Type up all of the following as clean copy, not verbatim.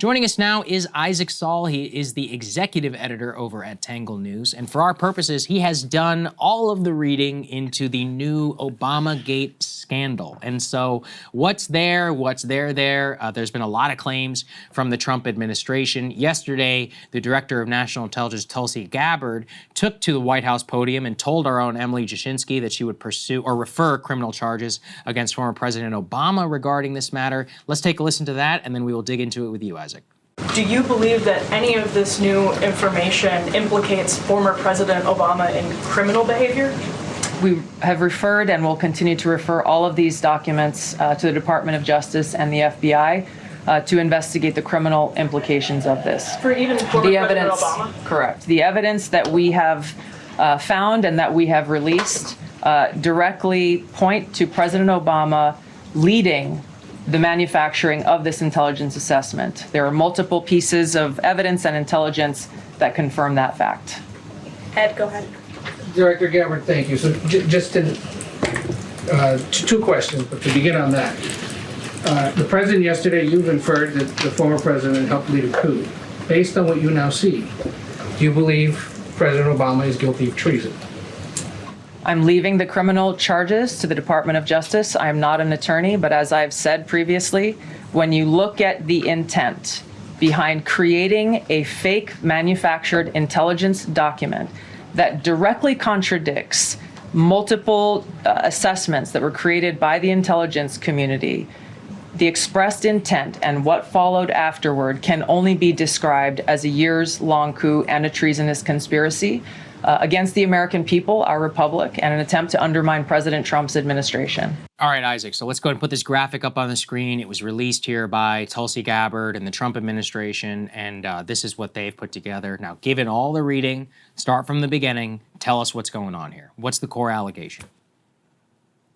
Joining us now is Isaac Saul. He is the executive editor over at Tangle News. And for our purposes, he has done all of the reading into the new Obamagate scandal. And so what's there? There's been a lot of claims from the Trump administration. Yesterday, the director of national intelligence, Tulsi Gabbard, took to the White House podium and told our own Emily Jashinsky that she would pursue or refer criminal charges against former President Obama regarding this matter. Let's take a listen to that, and then we will dig into it with you, Isaac. Do you believe that any of this new information implicates former President Obama in criminal behavior? We have referred and will continue to refer all of these documents to the Department of Justice and the FBI to investigate the criminal implications of this. For even former President Obama? Correct. The evidence that we have found and that we have released directly point to President Obama leading the manufacturing of this intelligence assessment. There are multiple pieces of evidence and intelligence that confirm that fact. Ed, go ahead. Director Gabbard, thank you. So just two questions, but to begin on that. The president yesterday, you've inferred that the former president helped lead a coup. Based on what you now see, do you believe President Obama is guilty of treason? I'm leaving the criminal charges to the Department of Justice. I am not an attorney, but as I've said previously, when you look at the intent behind creating a fake manufactured intelligence document that directly contradicts multiple assessments that were created by the intelligence community, the expressed intent and what followed afterward can only be described as a years-long coup and a treasonous conspiracy against the American people, our republic, and an attempt to undermine President Trump's administration. All right, Isaac, so let's go ahead and put this graphic up on the screen. It was released here by Tulsi Gabbard and the Trump administration, and this is what they've put together. Now, given all the reading, start from the beginning, tell us what's going on here. What's the core allegation?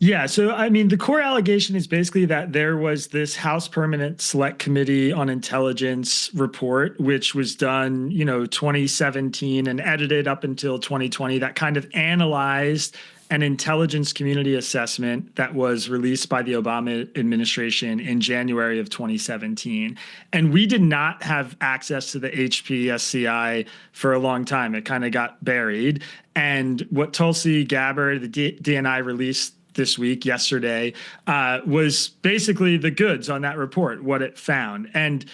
Yeah, so I mean, the core allegation is basically that there was this House Permanent Select Committee on Intelligence report, which was done, 2017 and edited up until 2020, that kind of analyzed an intelligence community assessment that was released by the Obama administration in January of 2017. And we did not have access to the HPSCI for a long time. It kind of got buried. And what Tulsi Gabbard, the DNI, released this week, yesterday, was basically the goods on that report, what it found. And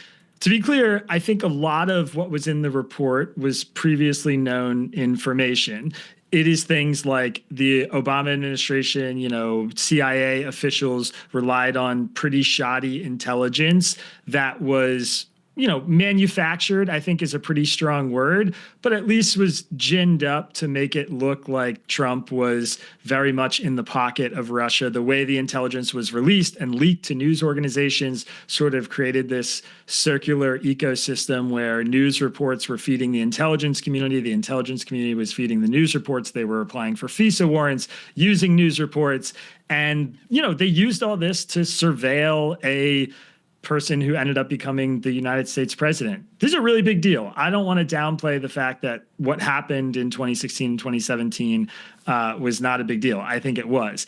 to be clear, I think a lot of what was in the report was previously known information. It is things like the Obama administration, CIA officials relied on pretty shoddy intelligence that was manufactured, I think is a pretty strong word, but at least was ginned up to make it look like Trump was very much in the pocket of Russia. The way the intelligence was released and leaked to news organizations sort of created this circular ecosystem where news reports were feeding the intelligence community was feeding the news reports. They were applying for FISA warrants, using news reports, and, they used all this to surveil a person who ended up becoming the United States president. This is a really big deal. I don't want to downplay the fact that what happened in 2016 and 2017 was not a big deal. I think it was.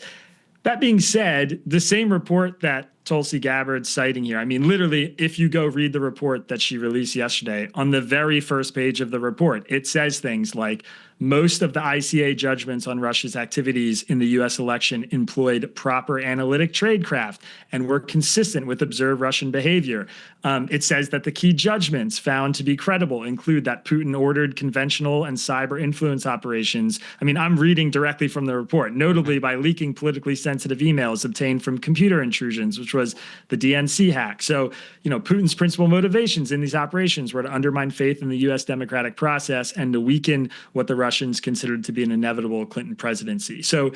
That being said, the same report that Tulsi Gabbard's citing here, I mean, literally, if you go read the report that she released yesterday, on the very first page of the report, it says things like, most of the ICA judgments on Russia's activities in the U.S. election employed proper analytic tradecraft and were consistent with observed Russian behavior. It says that the key judgments found to be credible include that Putin ordered conventional and cyber influence operations. I mean, I'm reading directly from the report, notably by leaking politically sensitive emails obtained from computer intrusions, which was the DNC hack. So, Putin's principal motivations in these operations were to undermine faith in the U.S. democratic process and to weaken what the Russians considered to be an inevitable Clinton presidency. So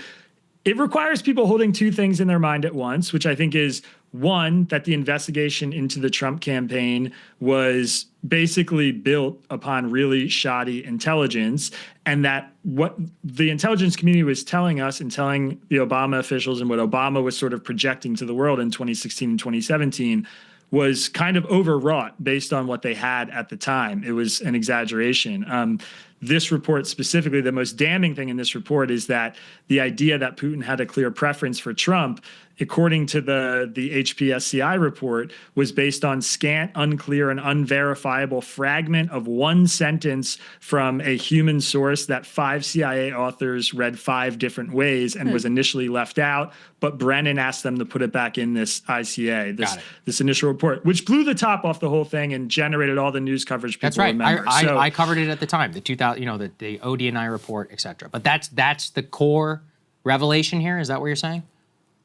it requires people holding two things in their mind at once, which I think is, one, that the investigation into the Trump campaign was basically built upon really shoddy intelligence, and that what the intelligence community was telling us and telling the Obama officials and what Obama was sort of projecting to the world in 2016 and 2017 was kind of overwrought based on what they had at the time. It was an exaggeration. This report specifically, the most damning thing in this report is that the idea that Putin had a clear preference for Trump according to the HPSCI report, was based on scant, unclear, and unverifiable fragment of one sentence from a human source that 5 CIA authors read 5 different ways and was initially left out. But Brennan asked them to put it back in this ICA, this initial report, which blew the top off the whole thing and generated all the news coverage people That's right. remember. I covered it at the time, the 2000, the ODNI report, et cetera. But that's the core revelation here. Is that what you're saying?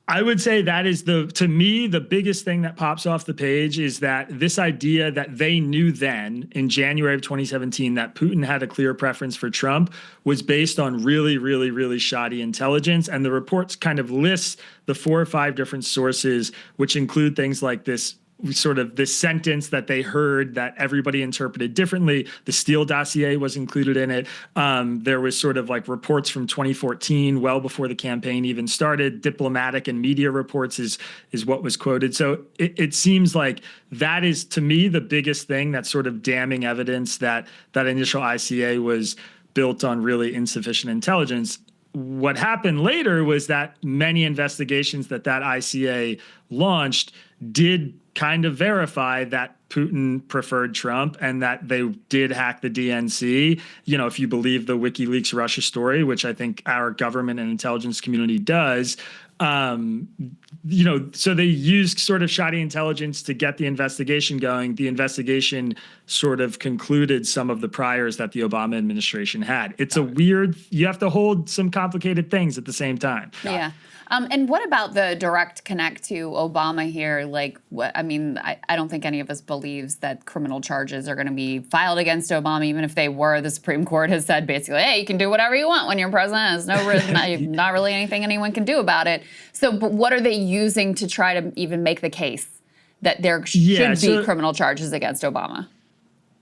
I would say that is to me, the biggest thing that pops off the page is that this idea that they knew then in January of 2017 that Putin had a clear preference for Trump was based on really, really, really shoddy intelligence. And the reports kind of lists the 4 or 5 different sources, which include things like this sentence that they heard that everybody interpreted differently. The Steele dossier was included in it. There was sort of like reports from 2014, well before the campaign even started. Diplomatic and media reports is what was quoted. So it seems like that is, to me, the biggest thing that's sort of damning evidence that that initial ICA was built on really insufficient intelligence. What happened later was that many investigations that ICA launched did kind of verify that Putin preferred Trump and that they did hack the DNC. If you believe the WikiLeaks Russia story, which I think our government and intelligence community does, so they used sort of shoddy intelligence to get the investigation going. The investigation sort of concluded some of the priors that the Obama administration had. It's you have to hold some complicated things at the same time. Yeah. And what about the direct connect to Obama here? I don't think any of us believes that criminal charges are going to be filed against Obama, even if they were. The Supreme Court has said basically, hey, you can do whatever you want when you're president. There's not really anything anyone can do about it. So, but what are they using to try to even make the case that there should be criminal charges against Obama?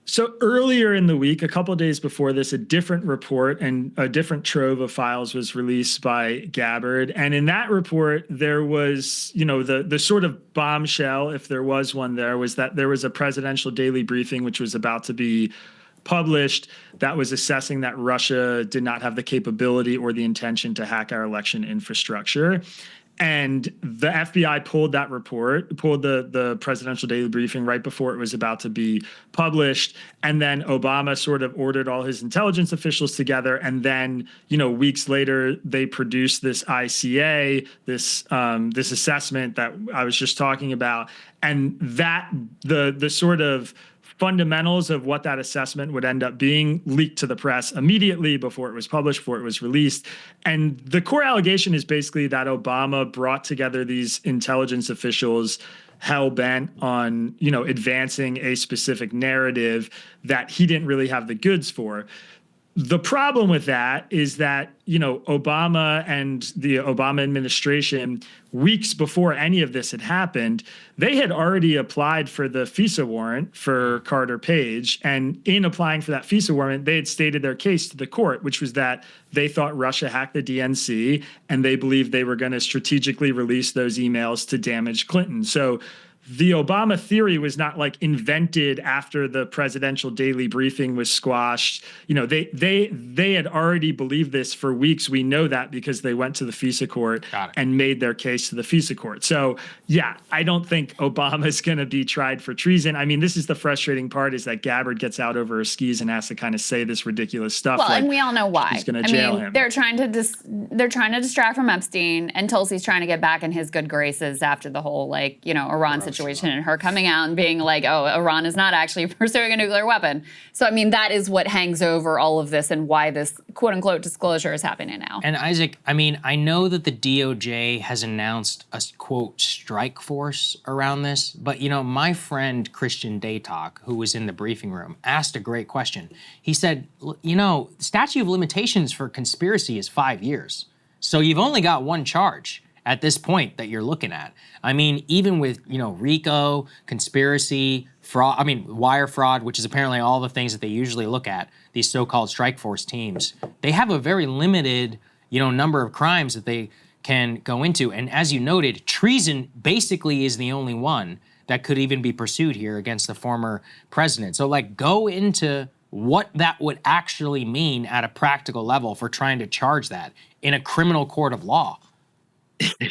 So earlier in the week, a couple of days before this, a different report and a different trove of files was released by Gabbard. And in that report, there was, the sort of bombshell, if there was one there, was that there was a presidential daily briefing, which was about to be published, that was assessing that Russia did not have the capability or the intention to hack our election infrastructure. And the FBI pulled that report, pulled the presidential daily briefing right before it was about to be published. And then Obama sort of ordered all his intelligence officials together. And then, weeks later, they produced this ICA, this assessment that I was just talking about. And that the sort of fundamentals of what that assessment would end up being leaked to the press immediately before it was published, before it was released. And the core allegation is basically that Obama brought together these intelligence officials hell-bent on, advancing a specific narrative that he didn't really have the goods for. The problem with that is that, Obama and the Obama administration, weeks before any of this had happened, they had already applied for the FISA warrant for Carter Page. And in applying for that FISA warrant, they had stated their case to the court, which was that they thought Russia hacked the DNC and they believed they were going to strategically release those emails to damage Clinton. So the Obama theory was not like invented after the presidential daily briefing was squashed. They had already believed this for weeks. We know that because they went to the FISA court and made their case to the FISA court. So, I don't think Obama's going to be tried for treason. I mean, this is the frustrating part, is that Gabbard gets out over his skis and has to kind of say this ridiculous stuff. Well, and we all know why. He's going to jail him. They're trying to distract from Epstein, and Tulsi's trying to get back in his good graces after the whole Iran situation and her coming out and being like, oh, Iran is not actually pursuing a nuclear weapon. So, that is what hangs over all of this and why this quote unquote disclosure is happening now. And Isaac, I know that the DOJ has announced a quote strike force around this, but my friend Christian Daytalk, who was in the briefing room, asked a great question. He said, statute of limitations for conspiracy is 5 years. So you've only got one charge at this point that you're looking at. Even with, RICO, conspiracy, fraud, wire fraud, which is apparently all the things that they usually look at, these so-called strike force teams, they have a very limited, number of crimes that they can go into. And as you noted, treason basically is the only one that could even be pursued here against the former president. So go into what that would actually mean at a practical level for trying to charge that in a criminal court of law.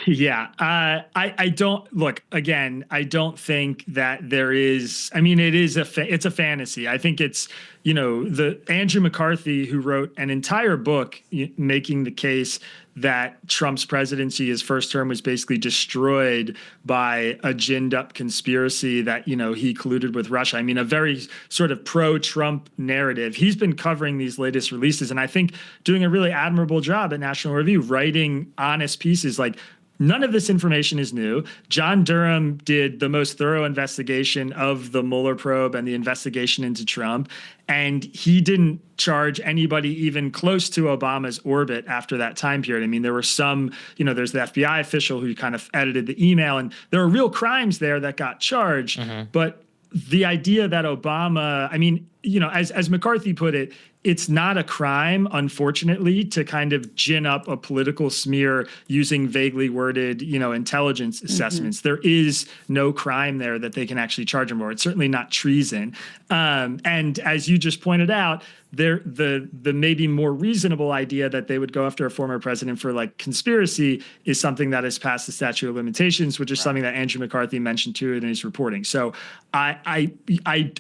Yeah, I don't look again. I don't think that there is. I mean, it's a fantasy. I think it's the Andrew McCarthy, who wrote an entire book making the case that Trump's presidency, his first term, was basically destroyed by a ginned up conspiracy that he colluded with Russia. I mean, a very sort of pro-Trump narrative. He's been covering these latest releases, and I think doing a really admirable job at National Review, writing honest pieces like. None of this information is new. John Durham did the most thorough investigation of the Mueller probe and the investigation into Trump, and he didn't charge anybody even close to Obama's orbit after that time period. I mean, there were some, there's the FBI official who kind of edited the email, and there were real crimes there that got charged. But the idea that Obama, I mean, as McCarthy put it, it's not a crime, unfortunately, to kind of gin up a political smear using vaguely worded, intelligence assessments. There is no crime there that they can actually charge him for. It's certainly not treason. And as you just pointed out, the maybe more reasonable idea that they would go after a former president for like conspiracy is something that has passed the statute of limitations, which is something that Andrew McCarthy mentioned too in his reporting. So I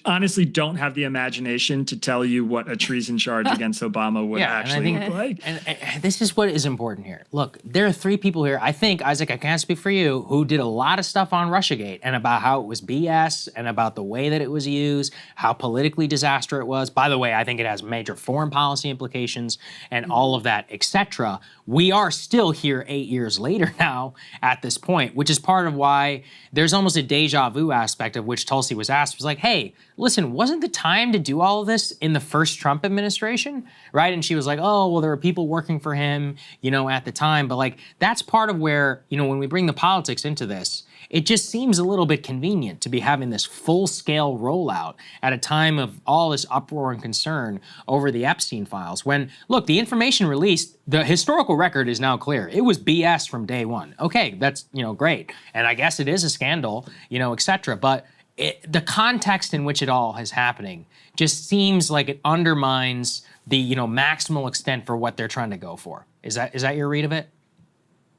honestly don't have the imagination to tell you what a treason charge against Obama would actually look like. And this is what is important here. Look, there are three people here, I think, Isaac, I can't speak for you, who did a lot of stuff on Russiagate and about how it was BS and about the way that it was used, how politically disaster it was. By the way, I think it has major foreign policy implications and all of that, etc. We are still here 8 years later now at this point, which is part of why there's almost a deja vu aspect of which Tulsi was asked, was like, hey, listen, wasn't the time to do all of this in the first Trump administration, right? And she was like, oh, well, there were people working for him, at the time. But like, that's part of where, when we bring the politics into this, it just seems a little bit convenient to be having this full-scale rollout at a time of all this uproar and concern over the Epstein files. When, look, the information released, the historical record is now clear. It was BS from day one. Okay, that's, great. And I guess it is a scandal, et cetera. But the context in which it all is happening just seems like it undermines the, maximal extent for what they're trying to go for. Is that your read of it?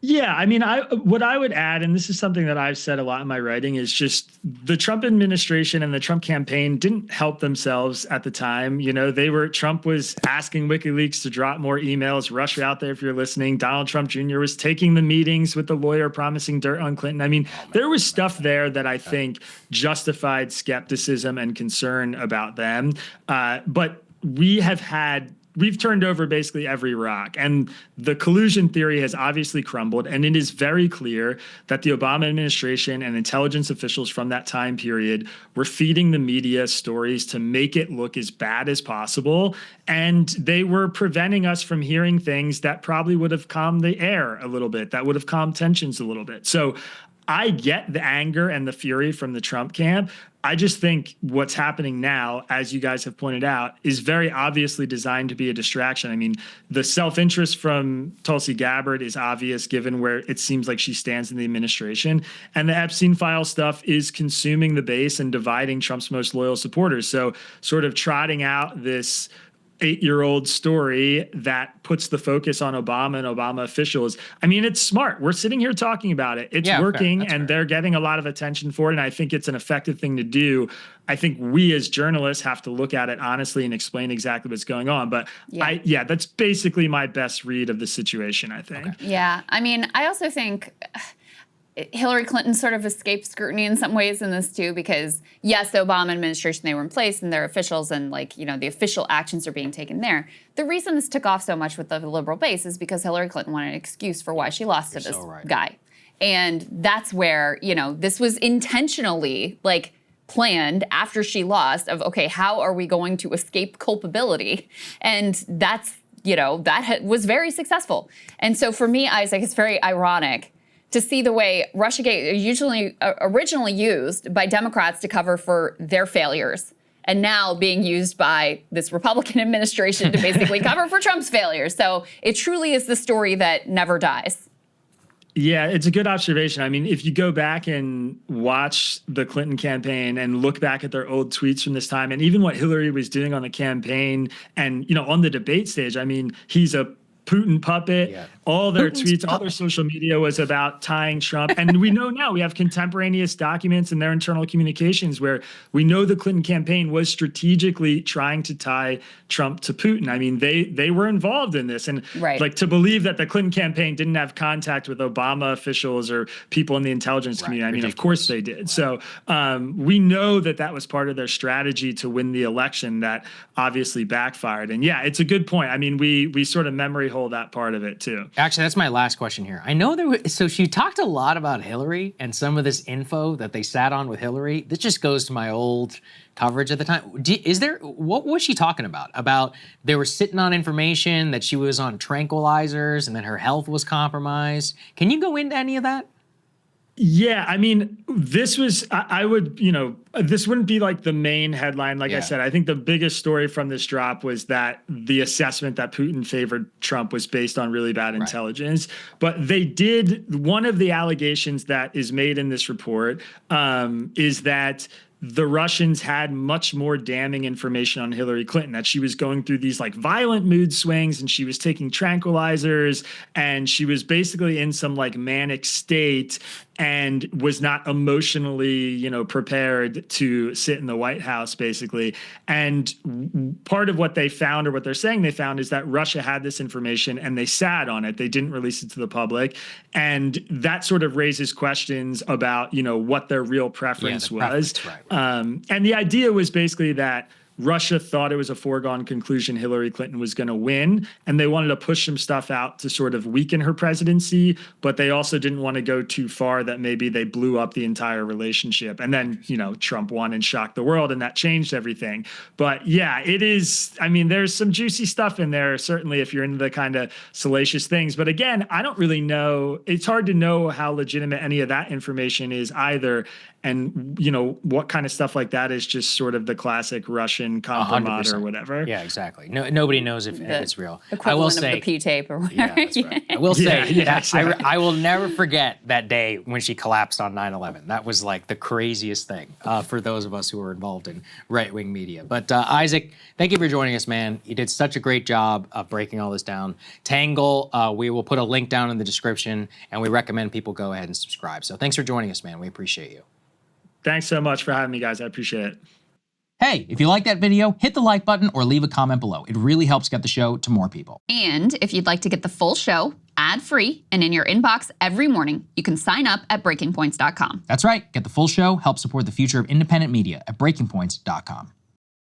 Yeah, I mean, what I would add, and this is something that I've said a lot in my writing, is just the Trump administration and the Trump campaign didn't help themselves at the time. Trump was asking WikiLeaks to drop more emails. Russia out there, if you're listening, Donald Trump Jr. was taking the meetings with the lawyer promising dirt on Clinton. I mean, there was stuff there that I think justified skepticism and concern about them. But we've turned over basically every rock, and the collusion theory has obviously crumbled. And it is very clear that the Obama administration and intelligence officials from that time period were feeding the media stories to make it look as bad as possible. And they were preventing us from hearing things that probably would have calmed the air a little bit, that would have calmed tensions a little bit. So I get the anger and the fury from the Trump camp. I just think what's happening now, as you guys have pointed out, is very obviously designed to be a distraction. I mean, the self-interest from Tulsi Gabbard is obvious given where it seems like she stands in the administration. And the Epstein file stuff is consuming the base and dividing Trump's most loyal supporters. So sort of trotting out this 8-year-old story that puts the focus on Obama and Obama officials. I mean, it's smart. We're sitting here talking about it. It's working, and they're getting a lot of attention for it. And I think it's an effective thing to do. I think we as journalists have to look at it honestly and explain exactly what's going on. But that's basically my best read of the situation, I think. Okay. Yeah. I mean, I also think Hillary Clinton sort of escaped scrutiny in some ways in this too, because yes, the Obama administration, they were in place and their officials and the official actions are being taken there. The reason this took off so much with the liberal base is because Hillary Clinton wanted an excuse for why she lost to this guy. And that's where, this was intentionally planned after she lost of, okay, how are we going to escape culpability? And that's, was very successful. And so for me, Isaac, it's very ironic to see the way Russiagate usually originally used by Democrats to cover for their failures, and now being used by this Republican administration to basically cover for Trump's failures. So it truly is the story that never dies. Yeah, it's a good observation. I mean, if you go back and watch the Clinton campaign and look back at their old tweets from this time, and even what Hillary was doing on the campaign and, on the debate stage, I mean, he's a Putin puppet. all their tweets, all their social media was about tying Trump. And we know now, we have contemporaneous documents in their internal communications where we know the Clinton campaign was strategically trying to tie Trump to Putin. I mean, they were involved in this. And like to believe that the Clinton campaign didn't have contact with Obama officials or people in the intelligence community, I mean, of course they did. So we know that was part of their strategy to win the election that obviously backfired. And yeah, it's a good point. I mean, we sort of memory hold that part of it too. Actually, that's my last question here. I know so she talked a lot about Hillary and some of this info that they sat on with Hillary. This just goes to my old coverage at the time. What was she talking about? About they were sitting on information that she was on tranquilizers and that her health was compromised. Can you go into any of that? Yeah, I mean, this was, I would, this wouldn't be like the main headline. Like I said, I think the biggest story from this drop was that the assessment that Putin favored Trump was based on really bad intelligence. But one of the allegations that is made in this report is that the Russians had much more damning information on Hillary Clinton, that she was going through these like violent mood swings and she was taking tranquilizers and she was basically in some like manic state and was not emotionally, prepared to sit in the White House, basically. And part of what they found, or what they're saying they found, is that Russia had this information and they sat on it. They didn't release it to the public. And that sort of raises questions about, what their real preference was. And the idea was basically that Russia thought it was a foregone conclusion Hillary Clinton was going to win, and they wanted to push some stuff out to sort of weaken her presidency, but they also didn't want to go too far that maybe they blew up the entire relationship. And then, Trump won and shocked the world, and that changed everything. But yeah, it is, I mean, there's some juicy stuff in there, certainly if you're into the kind of salacious things. But again, I don't really know. It's hard to know how legitimate any of that information is either. And, what kind of stuff like that is just sort of the classic Russian compromise or whatever. Yeah, exactly. Nobody knows if it's real. Equivalent I will say, of the P-tape or whatever. Yeah, that's right. I will say, I will never forget that day when she collapsed on 9/11. That was like the craziest thing for those of us who were involved in right-wing media. But Isaac, thank you for joining us, man. You did such a great job of breaking all this down. Tangle, we will put a link down in the description, and we recommend people go ahead and subscribe. So thanks for joining us, man. We appreciate you. Thanks so much for having me, guys. I appreciate it. Hey, if you like that video, hit the like button or leave a comment below. It really helps get the show to more people. And if you'd like to get the full show ad-free and in your inbox every morning, you can sign up at breakingpoints.com. That's right. Get the full show, help support the future of independent media at breakingpoints.com.